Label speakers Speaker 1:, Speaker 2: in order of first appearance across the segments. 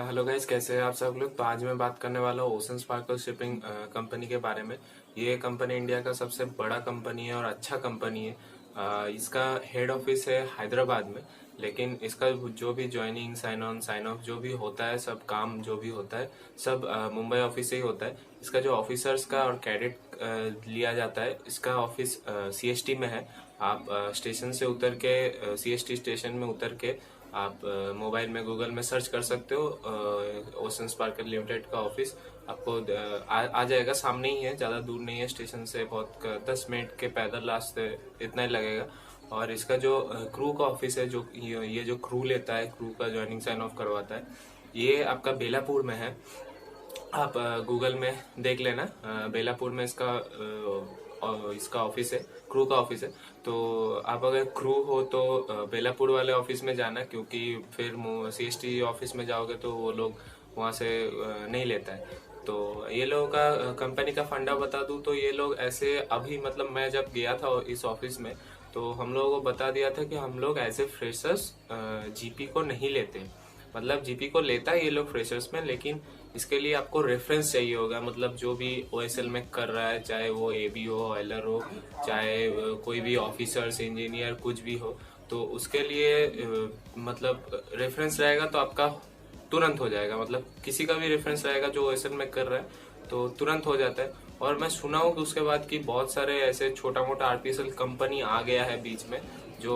Speaker 1: Hello guys, कैसे हैं आप सब लोग। तो आज मैं बात करने वाला हूँ ओशन स्पार्कल शिपिंग कंपनी के बारे में। ये कंपनी इंडिया का सबसे बड़ा कंपनी है और अच्छा कंपनी है। इसका हेड ऑफिस है हैदराबाद में, लेकिन इसका जो भी joining, sign on, sign off जो भी होता है, सब काम जो भी होता है, सब मुंबई ऑफिस से ही होता है। इसका जो ऑफिसर्स का और कैडेट लिया जाता है, इसका ऑफिस सीएसटी में है। आप स्टेशन से उतर के, सीएसटी स्टेशन में उतर के आप मोबाइल में गूगल में सर्च कर सकते हो। ओशन स्पार्कल लिमिटेड का ऑफिस आपको आ जाएगा। सामने ही है, ज़्यादा दूर नहीं है स्टेशन से। बहुत 10 मिनट के पैदल रास्ते इतना ही लगेगा। और इसका जो क्रू का ऑफिस है, जो ये जो क्रू लेता है, क्रू का ज्वाइनिंग साइन ऑफ करवाता है, ये आपका बेलापुर में है। आप गूगल में देख लेना, बेलापुर में इसका ऑफिस है, क्रू का ऑफिस है। तो आप अगर क्रू हो तो बेलापुर वाले ऑफिस में जाना, क्योंकि फिर सीएसटी ऑफिस में जाओगे तो वो लोग वहाँ से नहीं लेता है। तो ये लोगों का कंपनी का फंडा बता दूं तो ये लोग ऐसे अभी, मतलब मैं जब गया था इस ऑफिस में, तो हम लोगों को बता दिया था कि हम लोग एज ए फ्रेशर्स जीपी को नहीं लेते। मतलब जीपी को लेता है ये लोग फ्रेशर्स में, लेकिन इसके लिए आपको रेफरेंस चाहिए होगा। मतलब जो भी ओएसएल में कर रहा है, चाहे वो एबी हो, ऑयलर हो, चाहे कोई भी ऑफिसर्स, इंजीनियर, कुछ भी हो, तो उसके लिए मतलब रेफरेंस रहेगा तो आपका तुरंत हो जाएगा। मतलब किसी का भी रेफरेंस रहेगा जो ओएसएल में कर रहा है तो तुरंत हो जाता है। और मैं सुना हूँ कि उसके बाद की बहुत सारे ऐसे छोटा मोटा आरपीएसएल कंपनी आ गया है बीच में, जो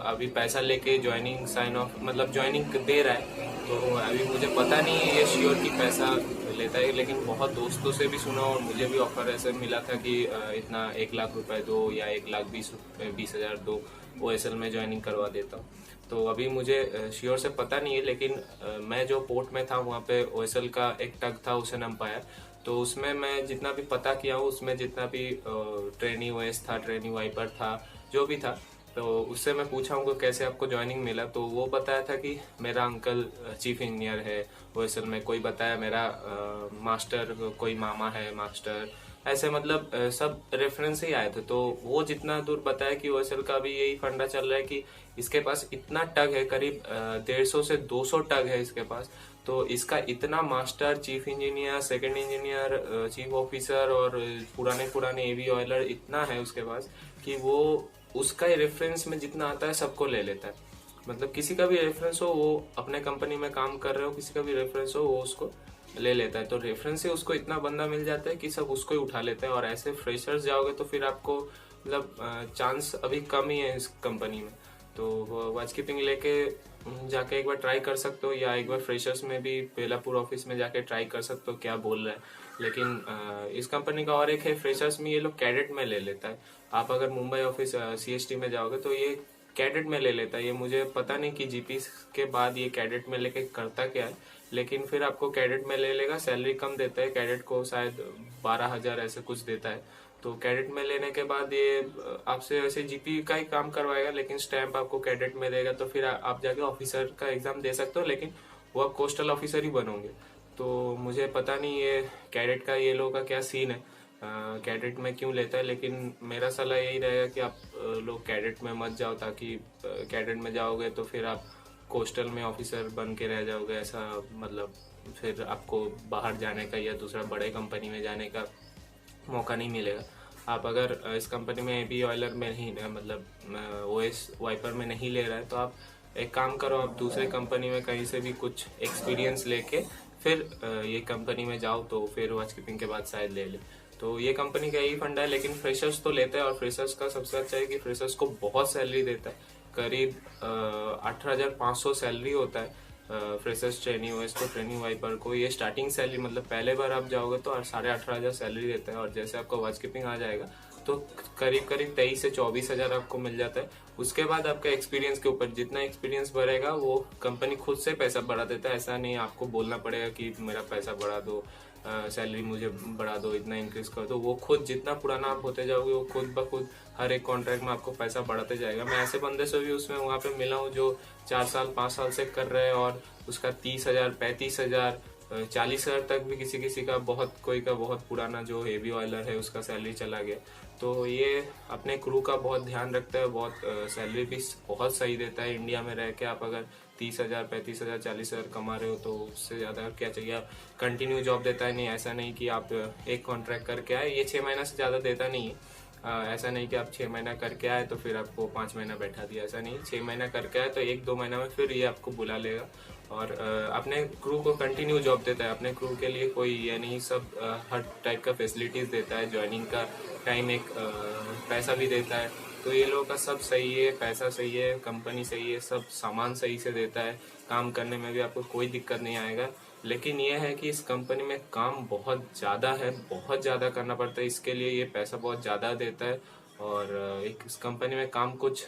Speaker 1: अभी पैसा लेके ज्वाइनिंग साइन ऑफ, मतलब ज्वाइनिंग दे रहा है। तो अभी मुझे पता नहीं है ये श्योर कि पैसा लेता है, लेकिन बहुत दोस्तों से भी सुना और मुझे भी ऑफर ऐसे मिला था कि इतना 1 लाख रुपए दो या 1,20,000 दो, ओएसएल में ज्वाइनिंग करवा देता हूँ। तो अभी मुझे श्योर से पता नहीं है, लेकिन मैं जो पोर्ट में था वहाँ पे ओएसएल का एक टग था, ओशन एम्पायर। तो उसमें मैं जितना भी पता किया हूँ, उसमें जितना भी ट्रेनी ओएस था, ट्रेनी वाइपर था, जो भी था, तो उससे मैं पूछा हूँ कि कैसे आपको ज्वाइनिंग मिला। तो वो बताया था कि मेरा अंकल चीफ इंजीनियर है ओएसएल में, कोई बताया मेरा मास्टर, कोई मामा है मास्टर, ऐसे मतलब सब रेफरेंस ही आए थे। तो वो जितना दूर बताया कि ओएसएल का भी यही फंडा चल रहा है कि इसके पास इतना टग है, करीब 150 से 200 टग है इसके पास। तो इसका इतना master, chief engineer, second engineer, chief officer और पुराने पुराने एवी ऑयलर इतना है उसके पास कि वो उसका रेफरेंस में जितना आता है सबको ले लेता है। मतलब किसी का भी रेफरेंस हो, वो अपने कंपनी में काम कर रहे हो, किसी का भी रेफरेंस हो, वो उसको ले लेता है। तो रेफरेंस से उसको इतना बंदा मिल जाता है कि सब उसको ही उठा लेते हैं। और ऐसे फ्रेशर्स जाओगे तो फिर आपको मतलब चांस अभी कम ही है इस कंपनी में। तो वॉच कीपिंग लेके जाके एक बार ट्राई कर सकते हो, या एक बार फ्रेशर्स में भी बेलापुर ऑफिस में जाके ट्राई कर सकते हो क्या बोल रहा है। लेकिन इस कंपनी का और एक है, फ्रेशर्स में ये लोग कैडेट में ले लेता है। आप अगर मुंबई ऑफिस सीएसटी में जाओगे तो ये कैडेट में ले लेता है। ये मुझे पता नहीं कि जीपी के बाद ये कैडेट में लेके करता क्या है, लेकिन फिर आपको कैडेट में ले लेगा। सैलरी कम देता है, कैडेट को शायद 12,000 ऐसे कुछ देता है। तो कैडेट में लेने के बाद ये आपसे ऐसे जीपी का ही काम करवाएगा, लेकिन स्टैंप आपको कैडेट में देगा। तो फिर आप जाके ऑफिसर का एग्जाम दे सकते हो, लेकिन वो आप कोस्टल ऑफिसर ही बनोगे। तो मुझे पता नहीं ये कैडेट का ये लोगों का क्या सीन है, कैडेट में क्यों लेता है। लेकिन मेरा सलाह यही रहेगा कि आप लोग कैडेट में मत जाओ, ताकि कैडेट में जाओगे तो फिर आप कोस्टल में ऑफिसर बन के रह जाओगे। ऐसा मतलब फिर आपको बाहर जाने का या दूसरा बड़े कंपनी में जाने का मौका नहीं मिलेगा। आप अगर इस कंपनी में एबी ऑयलर में नहीं, मतलब ओएस वाइपर में नहीं ले रहा है, तो आप एक काम करो, आप दूसरे कंपनी में कहीं से भी कुछ एक्सपीरियंस लेके फिर ये कंपनी में जाओ, तो फिर वॉच कीपिंग के बाद शायद ले ले। तो ये कंपनी का यही फंडा है। लेकिन फ्रेशर्स तो लेता है, और फ्रेशर्स का सबसे अच्छा है कि फ्रेशर्स को बहुत सैलरी देता है। करीब 18,500 सैलरी होता है फ्रेशर्स ट्रेनी ओएस को, ट्रेनी वाइपर को। ये स्टार्टिंग सैलरी, मतलब पहले बार आप जाओगे तो 18,500 सैलरी देता है। और जैसे आपका वॉच कीपिंग आ जाएगा तो करीब करीब 23 से 24,000 आपको मिल जाता है। उसके बाद आपका एक्सपीरियंस के ऊपर, जितना एक्सपीरियंस बढ़ेगा वो कंपनी खुद से पैसा बढ़ा देता है। ऐसा नहीं आपको बोलना पड़ेगा कि मेरा पैसा बढ़ा दो, सैलरी मुझे बढ़ा दो, इतना इंक्रीज कर दो। वो खुद जितना पुराना आप होते जाओगे, वो खुद ब खुद हर एक कॉन्ट्रैक्ट में आपको पैसा बढ़ाते जाएगा। मैं ऐसे बंदे से भी उसमें वहाँ पे मिला हूँ जो 4 साल 5 साल से कर रहे हैं, और उसका 30,000, 35,000, 40,000 तक भी किसी किसी का, बहुत कोई का बहुत पुराना जो हेवी ऑयलर है उसका सैलरी चला गया। तो ये अपने क्रू का बहुत ध्यान रखता है, बहुत सैलरी भी बहुत सही देता है। इंडिया में रह के आप अगर 30,000 35,000 40,000 कमा रहे हो तो उससे ज़्यादा क्या चाहिए। आप कंटिन्यू जॉब देता है नहीं, ऐसा नहीं कि आप एक कॉन्ट्रैक्ट करके आए, ये 6 महीना से ज़्यादा देता नहीं है। ऐसा नहीं कि आप 6 महीना करके आए तो फिर आपको 5 महीना बैठा दिया, ऐसा नहीं। 6 महीना करके आए तो 1-2 महीना में फिर ये आपको बुला लेगा और अपने क्रू को कंटिन्यू जॉब देता है। अपने क्रू के लिए कोई ये नहीं, सब हर टाइप का फैसिलिटीज़ देता है, ज्वाइनिंग का टाइम, एक पैसा भी देता है। तो ये लोगों का सब सही है, पैसा सही है, कंपनी सही है, सब सामान सही से देता है, काम करने में भी आपको कोई दिक्कत नहीं आएगा। लेकिन ये है कि इस कंपनी में काम बहुत ज़्यादा है, बहुत ज़्यादा करना पड़ता है, इसके लिए ये पैसा बहुत ज़्यादा देता है। और एक इस कंपनी में काम कुछ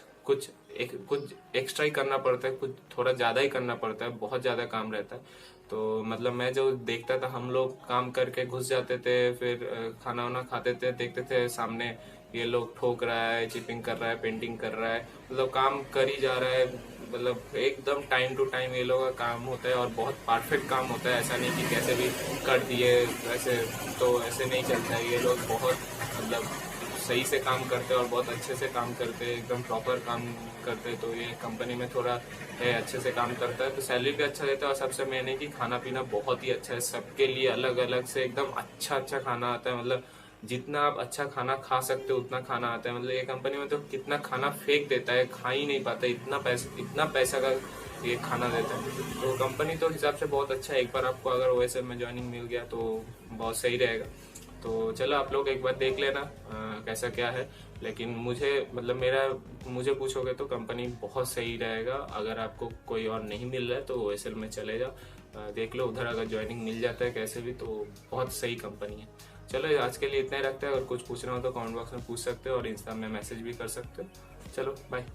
Speaker 1: एक्स्ट्रा ही करना पड़ता है, कुछ थोड़ा ज़्यादा ही करना पड़ता है, बहुत ज़्यादा काम रहता है। तो मतलब मैं जो देखता था, हम लोग काम करके घुस जाते थे, फिर खाना वाना खाते थे, देखते थे सामने ये लोग ठोक रहा है, चिपिंग कर रहा है, पेंटिंग कर रहा है, मतलब काम कर ही जा रहा है, मतलब एकदम टाइम टू टाइम ये लोग का काम होता है और बहुत परफेक्ट काम होता है। ऐसा नहीं कि कैसे भी कर दिए वैसे, तो ऐसे नहीं चलता है। ये लोग बहुत मतलब सही से काम करते हैं और बहुत अच्छे से काम करते हैं, एकदम प्रॉपर काम करते हैं। तो ये कंपनी में थोड़ा है, अच्छे से काम करता है, तो सैलरी भी अच्छा देता है और सबसे मेन है कि खाना पीना बहुत ही अच्छा है, सबके लिए अलग अलग से एकदम अच्छा अच्छा खाना आता है। मतलब जितना आप अच्छा खाना खा सकते हो उतना खाना आता है। मतलब ये कंपनी में तो कितना खाना फेंक देता है, खा ही नहीं पाता, इतना पैसा का ये खाना देता है। तो कंपनी तो हिसाब से बहुत अच्छा है। एक बार आपको अगर ओएसएल में ज्वाइनिंग मिल गया तो बहुत सही रहेगा। तो चलो आप लोग एक बार देख लेना कैसा क्या है। लेकिन मुझे पूछोगे तो कंपनी बहुत सही रहेगा। अगर आपको कोई और नहीं मिल रहा है तो ओएसएल में चले जाओ, देख लो उधर अगर ज्वाइनिंग मिल जाता है कैसे भी, तो बहुत सही कंपनी है। चलो आज के लिए इतना ही रखते हैं, अगर कुछ पूछना हो तो कमेंट बॉक्स में पूछ सकते हो और इंस्टा में मैसेज भी कर सकते हो। चलो बाय।